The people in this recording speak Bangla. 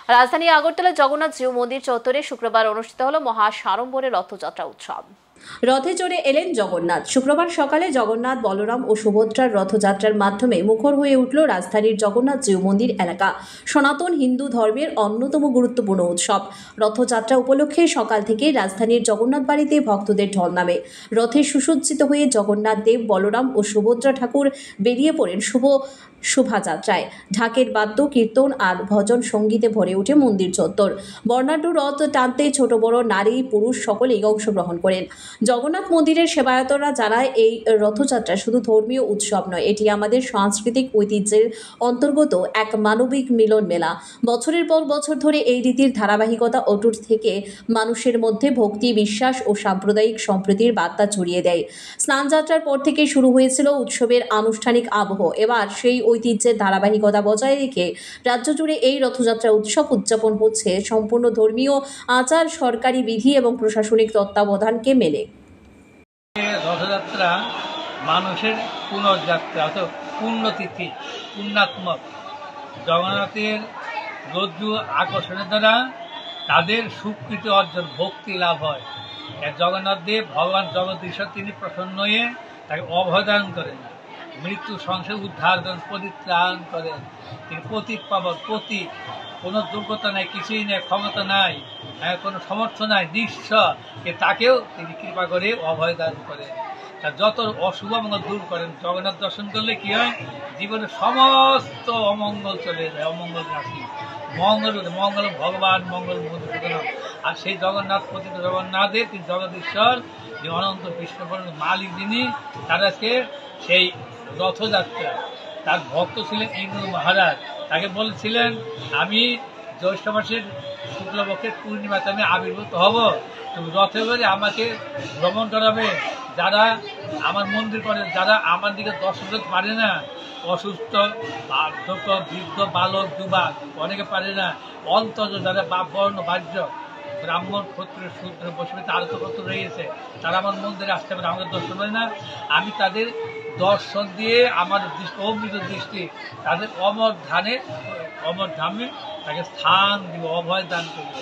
রাজধানী আগরতলা জগন্নাথ জিউ মন্দির চত্বরে শুক্রবার অনুষ্ঠিত হল মহাসাড়ম্বরে রথযাত্রা উৎসব। রথে চড়ে এলেন জগন্নাথ। শুক্রবার সকালে জগন্নাথ, বলরাম ও সুভদ্রার রথযাত্রার মাধ্যমে মুখর হয়ে উঠল রাজধানীর জগন্নাথ জিউ মন্দির এলাকা। সনাতন হিন্দু ধর্মের অন্যতম গুরুত্বপূর্ণ উৎসব রথযাত্রা উপলক্ষে সকাল থেকে রাজধানীর জগন্নাথ বাড়িতে ভক্তদের ঢল নামে। রথে সুসজ্জিত হয়ে জগন্নাথ দেব, বলরাম ও সুভদ্রা ঠাকুর বেরিয়ে পড়েন শোভাযাত্রায়। ঢাকের বাদ্য, কীর্তন আর ভজন সঙ্গীতে ভরে ওঠে মন্দির চত্বর। বর্ণাঢ্য রথ টানতে ছোট বড়, নারী পুরুষ সকলেই অংশগ্রহণ করেন। জগন্নাথ মন্দিরের সেবায়তরা জানায়, এই রথযাত্রা শুধু ধর্মীয় উৎসব নয়, এটি আমাদের সাংস্কৃতিক ঐতিহ্যের অন্তর্গত এক মানবিক মিলন মেলা। বছরের পর বছর ধরে এই রীতির ধারাবাহিকতা অটুট থেকে মানুষের মধ্যে ভক্তি, বিশ্বাস ও সাম্প্রদায়িক সম্প্রীতির বার্তা ছড়িয়ে দেয়। স্নানযাত্রার পর থেকে শুরু হয়েছিল উৎসবের আনুষ্ঠানিক আবহ। এবার সেই ঐতিহ্যের ধারাবাহিকতা বজায় রেখে রাজ্য জুড়ে এই রথযাত্রা উৎসব উদযাপন হচ্ছে সম্পূর্ণ ধর্মীয় আচার, সরকারি বিধি এবং প্রশাসনিক তত্ত্বাবধানকে মেনে। রথযাত্রা মানুষের পুনর্যাত্রা, অর্থাৎ পুণ্যতিথি, পুণ্যাত্মক। জগন্নাথের রজ্জু আকর্ষণের দ্বারা তাদের সুকৃতি অর্জন, ভক্তি লাভ হয়। জগন্নাথ দেব ভগবান জগদীশ্বর, তিনি প্রসন্ন হয়ে তাকে অভয়দান করেন, মৃত্যু সংসার উদ্ধার করেন, পরিত্রাণ করেন। তিনি প্রতীক পাবন, প্রতীক, কোনো যোগ্যতা নাই, কিছুই নেই, ক্ষমতা নাই, কোনো সমর্থ নাই, নিঃস্ব, তাকেও তিনি কৃপা করে অভয়দান করেন। তার যত অশুভ মঙ্গল দূর করেন। জগন্নাথ দর্শন করলে কি হয়? জীবনের সমস্ত অমঙ্গল চলে যায়, অমঙ্গল রাশি মঙ্গল ভগবান, মঙ্গল মধুসূদন। আর সেই জগন্নাথ, পতিত জগন্নাথের তিনি জগদীশ্বর, যে অনন্ত বিষ্ণুপুরের মালিক, যিনি তার আজকে সেই রথযাত্রা। তার ভক্ত ছিলেন ইন্দ্র মহারাজ, তাকে বলেছিলেন, আমি জ্যৈষ্ঠ মাসের শুক্লপক্ষের পূর্ণিমাতে আমি আবির্ভূত হব, তুমি রথে করে আমাকে ভ্রমণ করাবে। যারা আমার মন্দির করে, যারা আমার দিকে দর্শন করতে পারে না, অসুস্থ, বার্ধক্য, বৃদ্ধ, বালক, যুবক, অনেকে পারে না, অন্তত যারা বর্ণ বাহ্য, ব্রাহ্মণ, ক্ষত্রিয়, শূদ্র, বৈষ্ণব, আরও তো কত রয়েছে, তারা আমার মন্দিরে আসতে পারে, আমাকে দর্শন করে না। আমি তাদের দর্শন দিয়ে আমার অমৃত দৃষ্টি তাদের অমর ধামে তাকে স্থান দিব, অভয় দান করব।